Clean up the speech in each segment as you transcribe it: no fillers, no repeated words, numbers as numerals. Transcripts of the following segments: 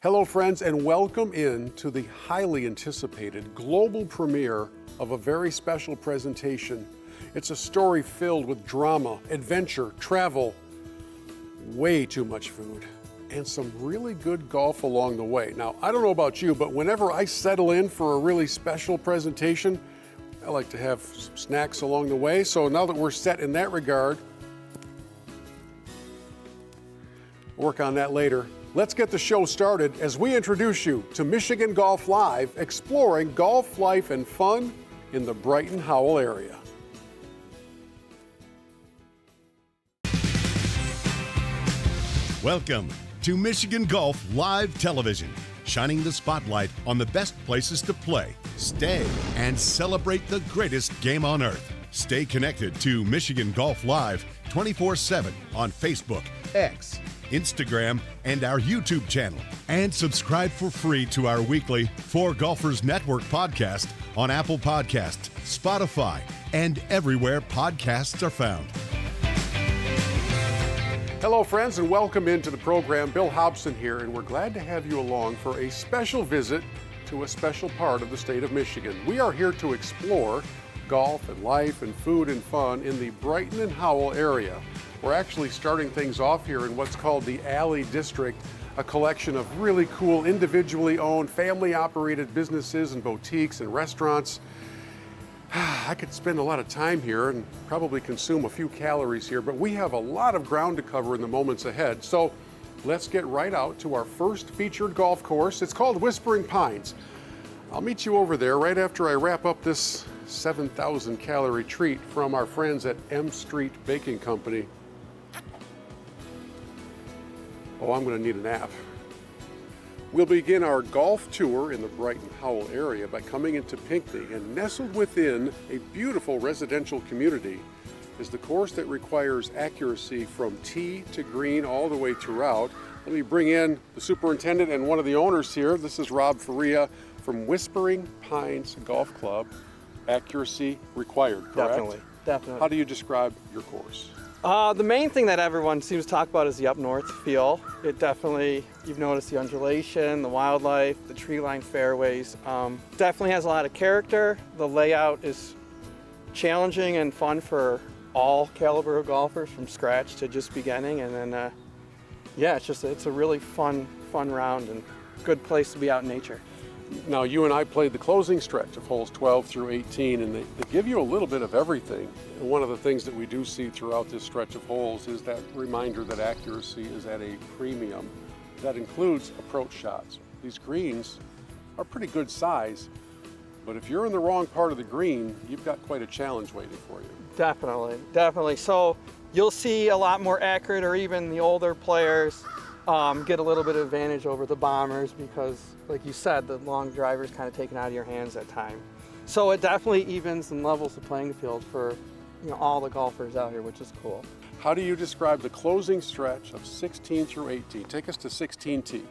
Hello friends, and welcome in to the highly anticipated global premiere of a very special presentation. It's a story filled with drama, adventure, travel, way too much food, and some really good golf along the way. Now, I don't know about you, but whenever I settle in for a really special presentation, I like to have some snacks along the way. So now that we're set in that regard, work on that later. Let's get the show started as we introduce you to Michigan Golf Live, exploring golf life and fun in the Brighton-Howell area. Welcome to Michigan Golf Live Television, shining the spotlight on the best places to play, stay, and celebrate the greatest game on earth. Stay connected to Michigan Golf Live 24/7 on Facebook, X, Instagram, and our YouTube channel. And subscribe for free to our weekly For Golfers Network podcast on Apple Podcasts, Spotify, and everywhere podcasts are found. Hello friends, and welcome into the program. Bill Hobson here, and we're glad to have you along for a special visit to a special part of the state of Michigan. We are here to explore golf and life and food and fun in the Brighton and Howell area. We're actually starting things off here in what's called the Alley District, a collection of really cool individually owned, family-operated businesses and boutiques and restaurants. I could spend a lot of time here and probably consume a few calories here, but we have a lot of ground to cover in the moments ahead. So let's get right out to our first featured golf course. It's called Whispering Pines. I'll meet you over there right after I wrap up this 7,000 calorie treat from our friends at M Street Baking Company. Oh, I'm going to need a nap. We'll begin our golf tour in the Brighton-Howell area by coming into Pinckney, and nestled within a beautiful residential community is the course that requires accuracy from tee to green all the way throughout. Let me bring in the superintendent and one of the owners here. This is Rob Faria from Whispering Pines Golf Club. Accuracy required, correct? Definitely. How do you describe your course? The main thing that everyone seems to talk about is the up north feel. It definitely, you've noticed the undulation, the wildlife, the tree-lined fairways. Definitely has a lot of character. The layout is challenging and fun for all caliber of golfers, from scratch to just beginning. And then, yeah, it's a really fun round and good place to be out in nature. Now, you and I played the closing stretch of holes 12 through 18, and they give you a little bit of everything. And one of the things that we do see throughout this stretch of holes is that reminder that accuracy is at a premium. That includes approach shots. These greens are pretty good size, but if you're in the wrong part of the green, you've got quite a challenge waiting for you. Definitely. So you'll see a lot more accurate, or even the older players get a little bit of advantage over the bombers because, like you said, the long driver's kind of taken out of your hands at time. So it definitely evens and levels the playing field for all the golfers out here, which is cool. How do you describe the closing stretch of 16 through 18? Take us to 16T.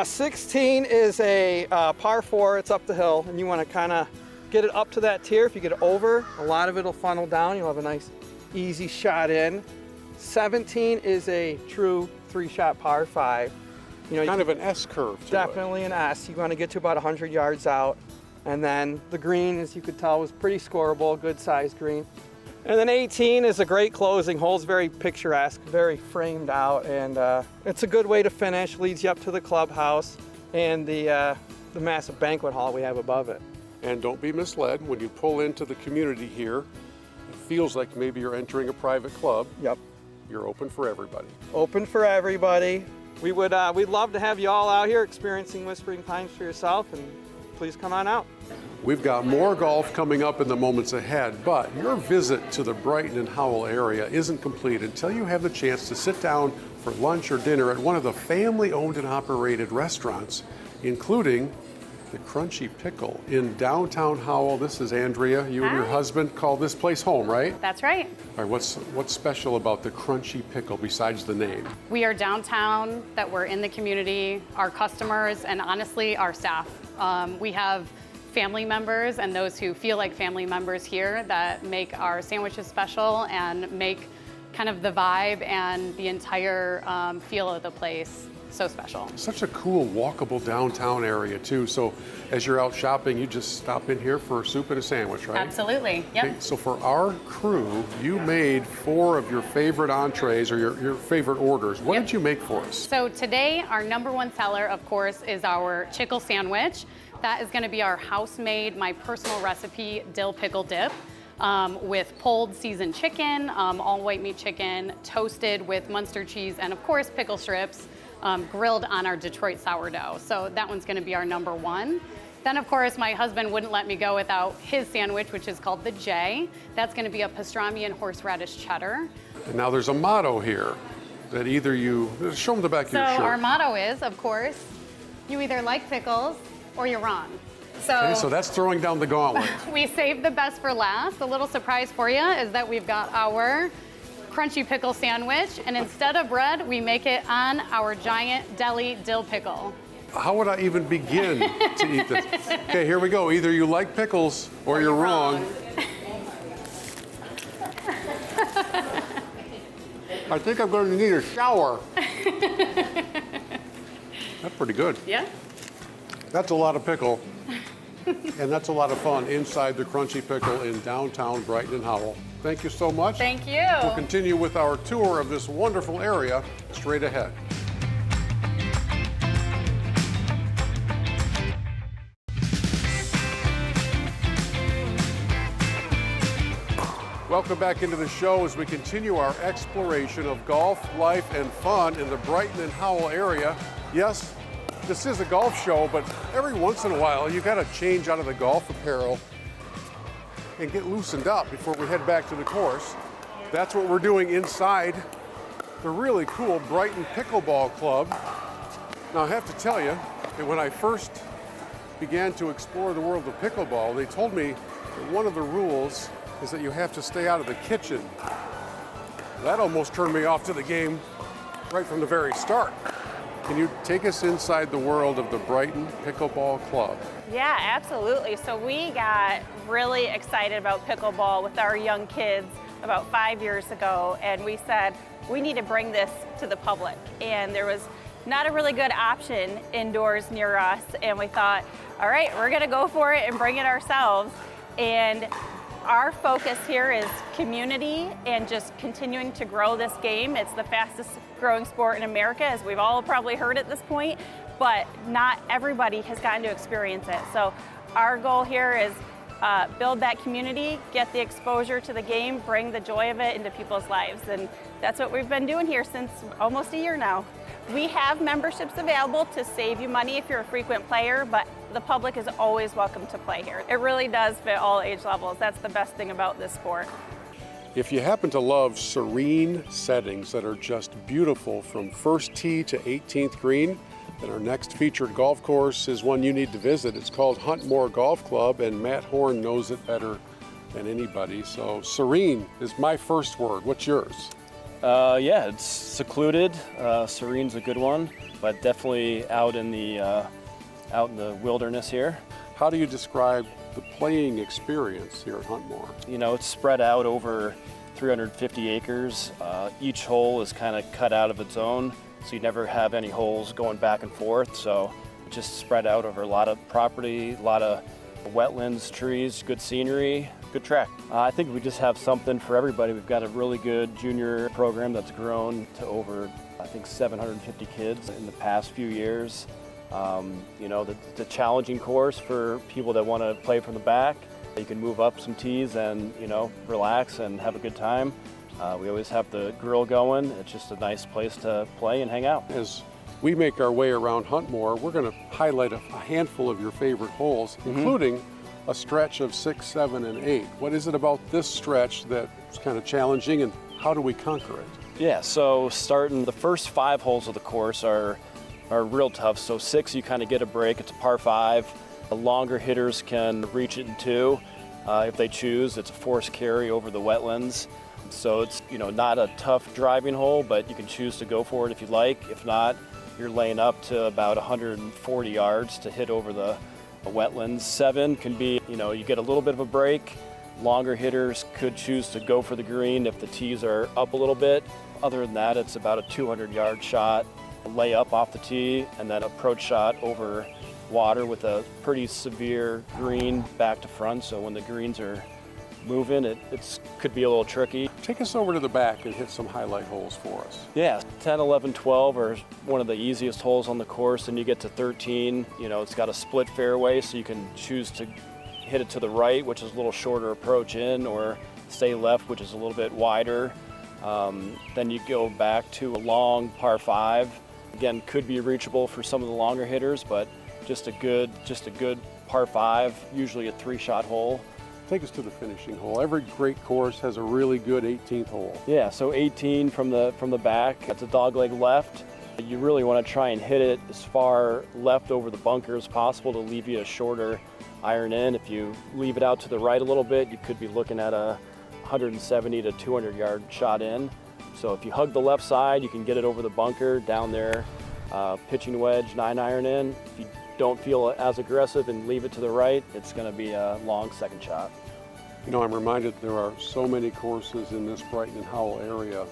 16 is a par 4. It's up the hill, and you want to kind of get it up to that tier. If you get it over, a lot of it will funnel down. You'll have a nice, easy shot in. 17 is a true 3-shot par 5. Kind of an S curve to definitely it. An S. You want to get to about 100 yards out. And then the green, as you could tell, was pretty scoreable, good sized green. And then 18 is a great closing hole. It's very picturesque, very framed out, and it's a good way to finish. Leads you up to the clubhouse and the massive banquet hall we have above it. And don't be misled, when you pull into the community here, it feels like maybe you're entering a private club. Yep. You're open for everybody. Open for everybody. We'd love to have you all out here experiencing Whispering Pines for yourself, and please come on out. We've got more golf coming up in the moments ahead, but your visit to the Brighton and Howell area isn't complete until you have the chance to sit down for lunch or dinner at one of the family-owned and operated restaurants, including the Crunchy Pickle in downtown Howell. This is Andrea. You and your husband call this place home, right? That's right. All right, what's special about the Crunchy Pickle besides the name? We are downtown, that we're in the community, our customers, and honestly, our staff. We have family members and those who feel like family members here that make our sandwiches special and make kind of the vibe and the entire feel of the place so special. Such a cool walkable downtown area too. So as you're out shopping, you just stop in here for a soup and a sandwich, right? Absolutely, yep. Okay, so for our crew, you made 4 of your favorite entrees or your favorite orders. What did you make for us? So today, our #1 seller, of course, is our Pickle sandwich. That is gonna be our house-made, my personal recipe, dill pickle dip. With pulled seasoned chicken, all white meat chicken, toasted with Munster cheese, and of course pickle strips, grilled on our Detroit sourdough. So that one's gonna be our #1. Then of course my husband wouldn't let me go without his sandwich, which is called the J. That's gonna be a pastrami and horseradish cheddar. And now there's a motto here that either you, show them the back of your shirt. So our motto is, of course, you either like pickles or you're wrong. Okay, so that's throwing down the gauntlet. We saved the best for last. A little surprise for you is that we've got our crunchy pickle sandwich, and instead of bread, we make it on our giant deli dill pickle. How would I even begin to eat this? Okay, here we go. Either you like pickles or you're wrong. I think I'm going to need a shower. That's pretty good. Yeah? That's a lot of pickle. And that's a lot of fun inside the Crunchy Pickle in downtown Brighton-Howell. Thank you so much. Thank you. We'll continue with our tour of this wonderful area straight ahead. Welcome back into the show as we continue our exploration of golf, life, and fun in the Brighton and Howell area. Yes, this is a golf show, but every once in a while, you gotta change out of the golf apparel and get loosened up before we head back to the course. That's what we're doing inside the really cool Brighton Pickleball Club. Now, I have to tell you that when I first began to explore the world of pickleball, they told me that one of the rules is that you have to stay out of the kitchen. That almost turned me off to the game right from the very start. Can you take us inside the world of the Brighton Pickleball Club? Yeah, absolutely. So we got really excited about pickleball with our young kids about 5 years ago, and we said, we need to bring this to the public. And there was not a really good option indoors near us, and we thought, all right, we're gonna go for it and bring it ourselves. And our focus here is community and just continuing to grow this game. It's the fastest growing sport in America, as we've all probably heard at this point, but not everybody has gotten to experience it. So our goal here is build that community, get the exposure to the game, bring the joy of it into people's lives. And that's what we've been doing here since almost a year now. We have memberships available to save you money if you're a frequent player, but the public is always welcome to play here. It really does fit all age levels. That's the best thing about this sport. If you happen to love serene settings that are just beautiful from first tee to 18th green, then our next featured golf course is one you need to visit. It's called Huntmore Golf Club, and Matt Horn knows it better than anybody. So serene is my first word. What's yours? Yeah, it's secluded. Serene's a good one, but definitely out in the wilderness here. How do you describe the playing experience here at Huntmore? You know, it's spread out over 350 acres. Each hole is kind of cut out of its own, so you never have any holes going back and forth. So just spread out over a lot of property, a lot of wetlands, trees, good scenery, good track. I think we just have something for everybody. We've got a really good junior program that's grown to over, I think, 750 kids in the past few years. You know, the challenging course for people that want to play from the back. You can move up some tees and, you know, relax and have a good time. We always have the grill going. It's just a nice place to play and hang out. As we make our way around Huntmore, we're going to highlight a handful of your favorite holes, including a stretch of 6, 7, and 8. What is it about this stretch that's kind of challenging, and how do we conquer it? Yeah, so starting the first 5 holes of the course are real tough. So 6, you kind of get a break. It's a par 5. The longer hitters can reach it in 2 if they choose. It's a forced carry over the wetlands. So it's, you know, not a tough driving hole, but you can choose to go for it if you like. If not, you're laying up to about 140 yards to hit over the wetlands. 7 can be, you know, you get a little bit of a break. Longer hitters could choose to go for the green if the tees are up a little bit. Other than that, it's about a 200-yard shot. lay up off the tee and then approach shot over water with a pretty severe green back to front. So when the greens are moving, it could be a little tricky. Take us over to the back and hit some highlight holes for us. Yeah, 10, 11, 12 are one of the easiest holes on the course, and you get to 13, it's got a split fairway, so you can choose to hit it to the right, which is a little shorter approach in, or stay left, which is a little bit wider. Then you go back to a long par 5. Again, could be reachable for some of the longer hitters, but just a good par 5, usually a 3-shot hole. Take us to the finishing hole. Every great course has a really good 18th hole. Yeah, so 18 from the back. It's a dogleg left. You really want to try and hit it as far left over the bunker as possible to leave you a shorter iron in. If you leave it out to the right a little bit, you could be looking at a 170 to 200 yard shot in. So if you hug the left side, you can get it over the bunker down there, pitching wedge, 9-iron in. If you don't feel as aggressive and leave it to the right, it's going to be a long second shot. I'm reminded there are so many courses in this Brighton-Howell area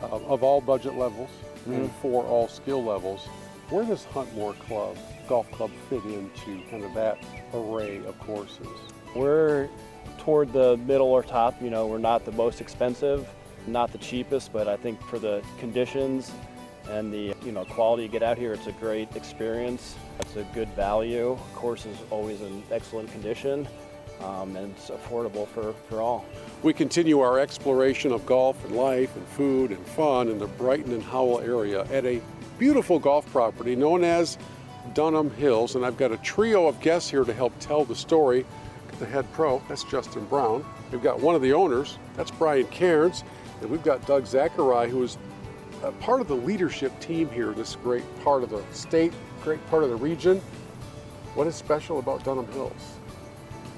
of all budget levels and for all skill levels. Where does Huntmore Golf Club fit into kind of that array of courses? We're toward the middle or top. We're not the most expensive, not the cheapest, but I think for the conditions and the quality you get out here, it's a great experience. It's a good value. Course is always in excellent condition, and it's affordable for all. We continue our exploration of golf and life and food and fun in the Brighton and Howell area at a beautiful golf property known as Dunham Hills, and I've got a trio of guests here to help tell the story. The head pro, that's Justin Brown. We've got one of the owners, that's Brian Cairns, and we've got Doug Zachariah, who is a part of the leadership team here, this great part of the state, great part of the region. What is special about Dunham Hills?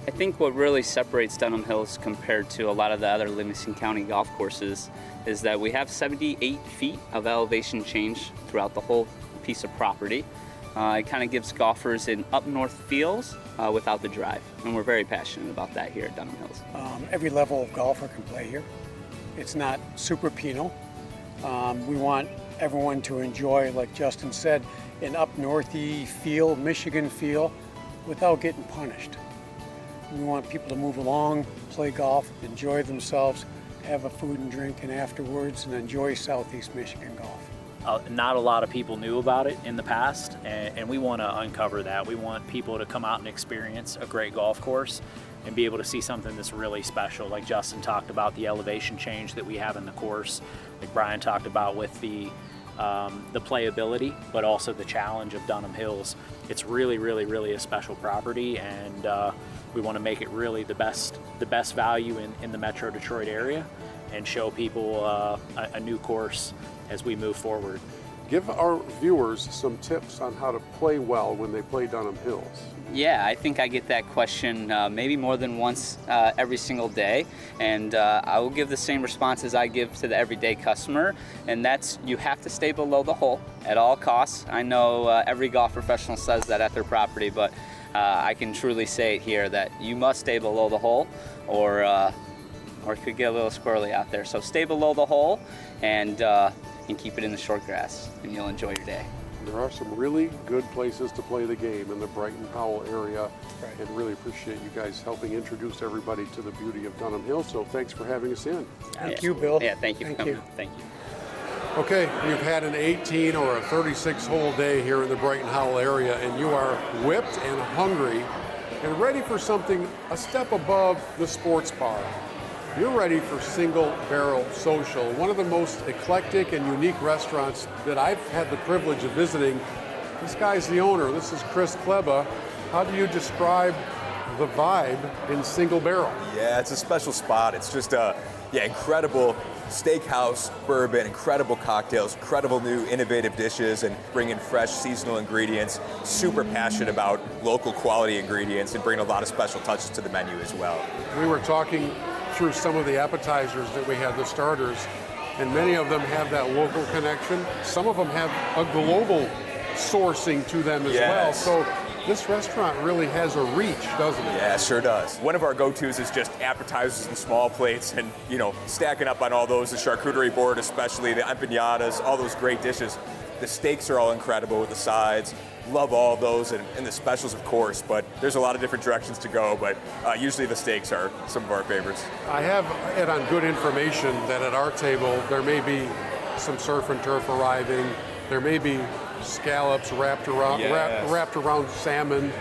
I think what really separates Dunham Hills compared to a lot of the other Livingston County golf courses is that we have 78 feet of elevation change throughout the whole piece of property. It kind of gives golfers an up north feels without the drive, and we're very passionate about that here at Dunham Hills. Every level of golfer can play here. It's not super penal. We want everyone to enjoy, like Justin said, an up northy feel, Michigan feel, without getting punished. We want people to move along, play golf, enjoy themselves, have a food and drink, and afterwards, and enjoy Southeast Michigan golf. Not a lot of people knew about it in the past, and we want to uncover that. We want people to come out and experience a great golf course and be able to see something that's really special. Like Justin talked about, the elevation change that we have in the course, like Brian talked about with the playability, but also the challenge of Dunham Hills. It's really, really, really a special property, and we want to make it really the best value in the Metro Detroit area, and show people a new course as we move forward. Give our viewers some tips on how to play well when they play Dunham Hills. Yeah, I think I get that question maybe more than once every single day, and I will give the same response as I give to the everyday customer, and that's you have to stay below the hole at all costs. I know every golf professional says that at their property, but I can truly say it here that you must stay below the hole, or it could get a little squirrely out there. So stay below the hole and keep it in the short grass, and you'll enjoy your day. There are some really good places to play the game in the Brighton-Howell area, and really appreciate you guys helping introduce everybody to the beauty of Dunham Hills. So thanks for having us in. Thank you, Bill. Yeah, thank you for coming. Thank you. Okay, you've had an 18 or a 36-hole day here in the Brighton-Howell area, and you are whipped and hungry and ready for something a step above the sports bar. You're ready for Single Barrel Social, one of the most eclectic and unique restaurants that I've had the privilege of visiting. This guy's the owner. This is Chris Kleba. How do you describe the vibe in Single Barrel? Yeah, it's a special spot. It's just incredible steakhouse, bourbon, incredible cocktails, incredible new innovative dishes, and bringing fresh seasonal ingredients. Super passionate about local quality ingredients and bringing a lot of special touches to the menu as well. We were talking through some of the appetizers that we had, the starters, and many of them have that local connection. Some of them have a global sourcing to them as well. So this restaurant really has a reach, doesn't it? Yeah, it sure does. One of our go-tos is just appetizers and small plates, and stacking up on all those, the charcuterie board especially, the empanadas, all those great dishes. The steaks are all incredible with the sides. Love all those and the specials, of course, but there's a lot of different directions to go, but usually the steaks are some of our favorites. I have it on good information that at our table there may be some surf and turf arriving. There may be scallops wrapped around salmon,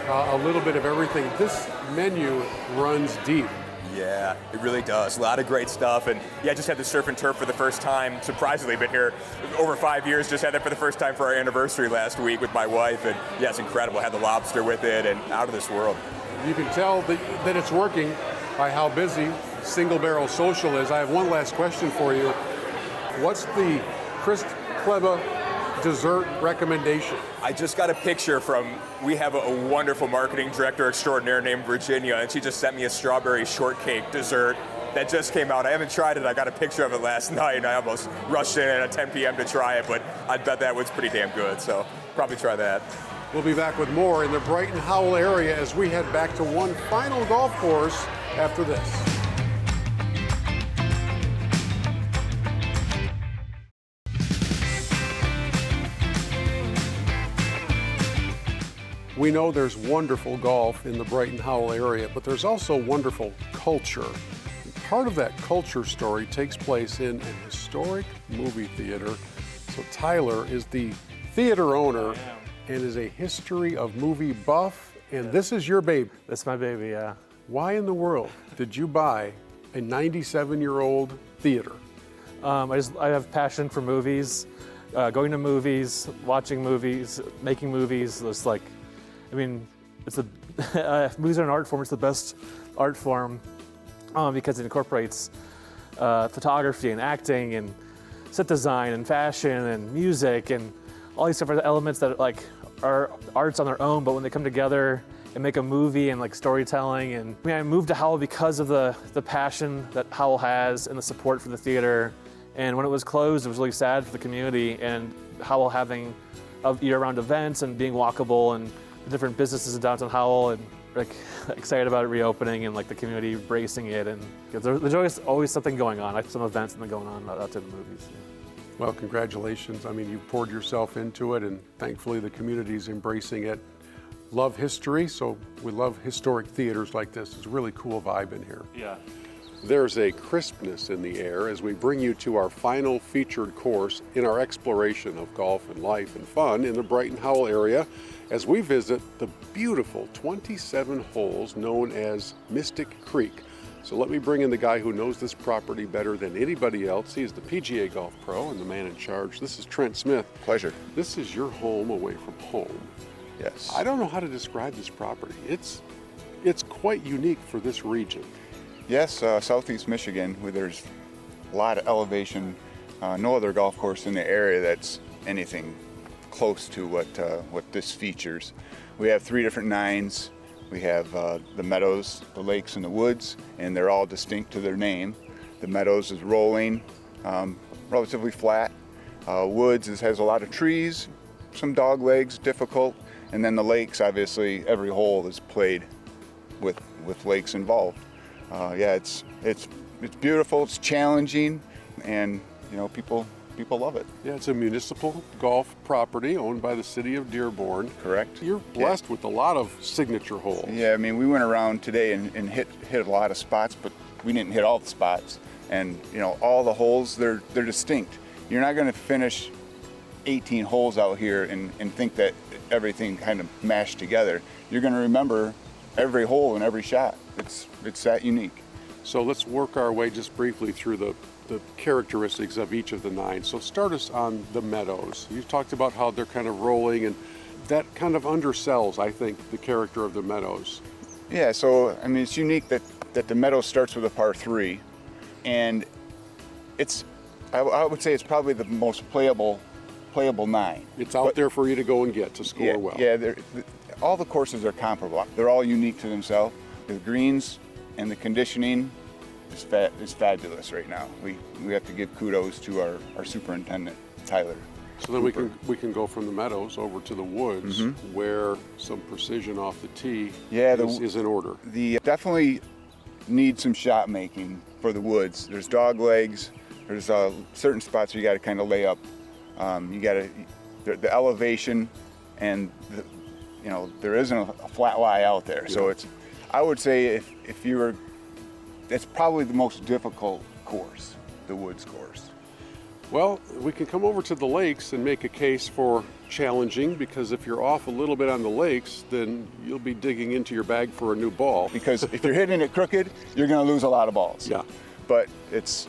a little bit of everything. This menu runs deep. Yeah, it really does. A lot of great stuff. And yeah, just had the surf and turf for the first time. Surprisingly, been here over 5 years. Just had that for the first time for our anniversary last week with my wife. And yeah, it's incredible. Had the lobster with it and out of this world. You can tell that it's working by how busy Single Barrel Social is. I have one last question for you. What's the Chris Kleba dessert recommendation? I just got a picture we have a wonderful marketing director extraordinaire named Virginia, and she just sent me a strawberry shortcake dessert that just came out. I haven't tried it. I got a picture of it last night, and I almost rushed in at 10 p.m. to try it, but I bet that was pretty damn good, so probably try that. We'll be back with more in the Brighton-Howell area as we head back to one final golf course after this. We know there's wonderful golf in the Brighton-Howell area, but there's also wonderful culture. Part of that culture story takes place in an historic movie theater. So Tyler is the theater owner and is a history of movie buff, and this is your baby. That's my baby, yeah. Why in the world did you buy a 97-year-old theater? I have passion for movies, going to movies, watching movies, making movies. It's like, I mean, movies are an art form. It's the best art form because it incorporates photography and acting and set design and fashion and music and all these different elements that are arts on their own, but when they come together and make a movie and storytelling. And I moved to Howell because of the passion that Howell has and the support for the theater. And when it was closed, it was really sad for the community, and Howell having year-round events and being walkable and the different businesses in downtown Howell, and excited about it reopening and the community embracing it. And there's always something going on, some events that are going on out to the movies. Yeah. Well, congratulations. I mean, you've poured yourself into it, and thankfully the community's embracing it. Love history, so we love historic theaters like this. It's a really cool vibe in here. Yeah. There's a crispness in the air as we bring you to our final featured course in our exploration of golf and life and fun in the Brighton-Howell area as we visit the beautiful 27 holes known as Mystic Creek. So let me bring in the guy who knows this property better than anybody else. He's the PGA Golf Pro and the man in charge. This is Trent Smith. Pleasure. This is your home away from home. Yes. I don't know how to describe this property. It's quite unique for this region. Yes, Southeast Michigan, where there's a lot of elevation. No other golf course in the area that's anything close to what this features. We have 3 different nines. We have the meadows, the lakes, and the woods, and they're all distinct to their name. The meadows is rolling, relatively flat. Woods has a lot of trees, some dog legs, difficult, and then the lakes, obviously, every hole is played with lakes involved. Yeah, it's beautiful, it's challenging, and people love it. Yeah, it's a municipal golf property owned by the city of Dearborn. Correct. You're blessed with a lot of signature holes. Yeah, I mean, we went around today and hit a lot of spots, but we didn't hit all the spots. And all the holes, they're distinct. You're not going to finish 18 holes out here and think that everything kind of mashed together. You're going to remember every hole and every shot. It's that unique. So let's work our way just briefly through the characteristics of each of the 9. So start us on the meadows. You talked about how they're kind of rolling, and that kind of undersells, I think, the character of the meadows. Yeah, so I mean, it's unique that the meadow starts with a par 3, and I would say it's probably the most playable 9. It's out there for you to go and get to score well. Yeah, all the courses are comparable. They're all unique to themselves. The greens and the conditioning is fabulous right now. We have to give kudos to our superintendent, Tyler. So then we can go from the meadows over to the woods, where some precision off the tee is in order. Definitely need some shot making for the woods. There's dog legs. There's certain spots where you got to kind of lay up You got to the elevation, and there isn't a flat lie out there. So it's, I would say if you were, it's probably the most difficult course, the woods course. Well, we can come over to the lakes and make a case for challenging, because if you're off a little bit on the lakes, then you'll be digging into your bag for a new ball. Because if you're hitting it crooked, you're going to lose a lot of balls. Yeah. But it's,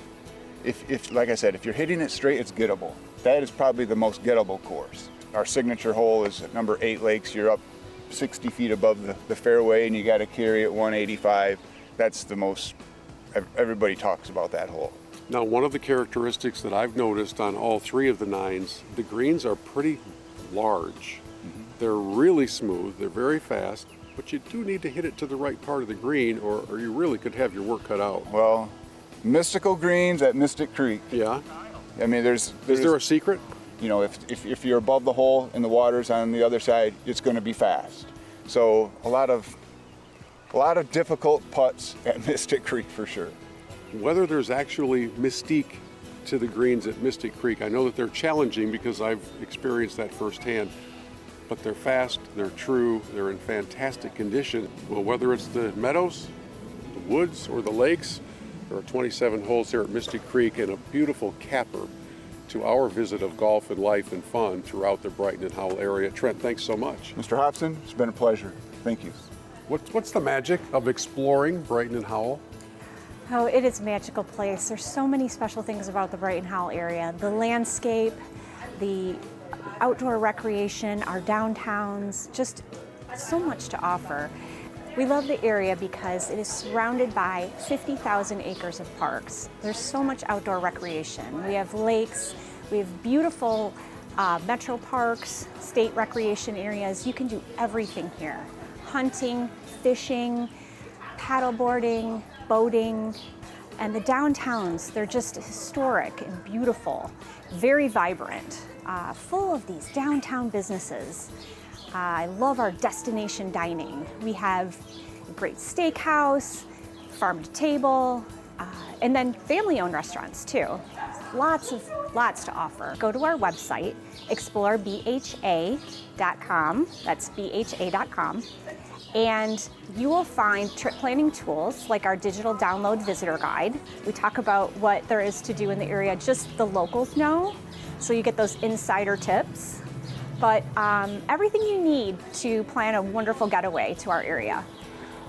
if like I said, if you're hitting it straight, it's gettable. That is probably the most gettable course. Our signature hole is at number 8 Lakes. You're up 60 feet above the fairway, and you got to carry at 185. That's the most, everybody talks about that hole. Now, one of the characteristics that I've noticed on all 3 of the 9s, the greens are pretty large. They're really smooth, they're very fast, but you do need to hit it to the right part of the green, or you really could have your work cut out. Well, mystical greens at Mystic Creek. Yeah. I mean, there's Is there a secret? If you're above the hole and the water's on the other side, it's going to be fast. So a lot of difficult putts at Mystic Creek for sure. Whether there's actually mystique to the greens at Mystic Creek, I know that they're challenging because I've experienced that firsthand, but they're fast, they're true, they're in fantastic condition. Well, whether it's the meadows, the woods, or the lakes, there are 27 holes here at Mystic Creek and a beautiful capper to our visit of golf and life and fun throughout the Brighton-Howell area. Trent, thanks so much. Mr. Hobson, it's been a pleasure. Thank you. What's the magic of exploring Brighton-Howell? Oh, it is a magical place. There's so many special things about the Brighton-Howell area. The landscape, the outdoor recreation, our downtowns, just so much to offer. We love the area because it is surrounded by 50,000 acres of parks. There's so much outdoor recreation. We have lakes, we have beautiful metro parks, state recreation areas. You can do everything here. Hunting, fishing, paddleboarding, boating, and the downtowns, they're just historic and beautiful, very vibrant, full of these downtown businesses. I love our destination dining. We have a great steakhouse, farm to table, and then family-owned restaurants too. Lots to offer. Go to our website, explorebha.com, that's bha.com, and you will find trip planning tools like our digital download visitor guide. We talk about what there is to do in the area, just the locals know, so you get those insider tips. But everything you need to plan a wonderful getaway to our area.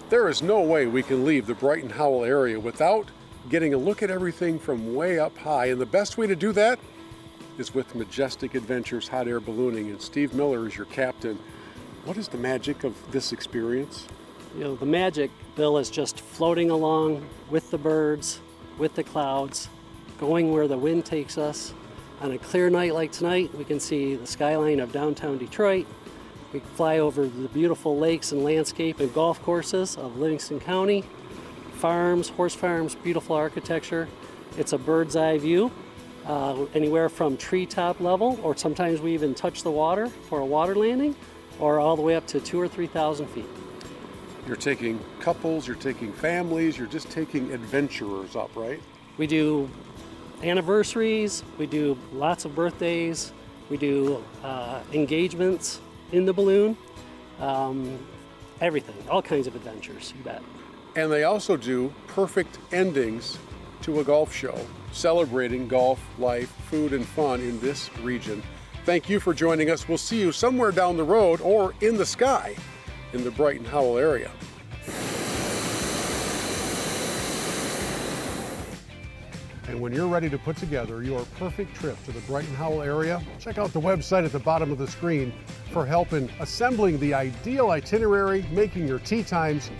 There is no way we can leave the Brighton-Howell area without getting a look at everything from way up high, and the best way to do that is with Majestic Adventures Hot Air Ballooning, and Steve Miller is your captain. What is the magic of this experience? The magic, Bill, is just floating along with the birds, with the clouds, going where the wind takes us. On a clear night like tonight, we can see the skyline of downtown Detroit. We can fly over the beautiful lakes and landscape and golf courses of Livingston County, farms, horse farms, beautiful architecture. It's a bird's eye view, anywhere from treetop level, or sometimes we even touch the water for a water landing, or all the way up to 2,000 or 3,000 feet. You're taking couples, you're taking families, you're just taking adventurers up, right? We do anniversaries, we do lots of birthdays, we do engagements in the balloon, everything, all kinds of adventures, you bet. And they also do perfect endings to a golf show, celebrating golf, life, food, and fun in this region. Thank you for joining us. We'll see you somewhere down the road or in the sky in the Brighton-Howell area. And when you're ready to put together your perfect trip to the Brighton-Howell area, check out the website at the bottom of the screen for help in assembling the ideal itinerary, making your tee times,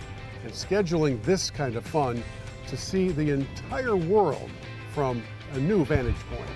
and scheduling this kind of fun to see the entire world from a new vantage point.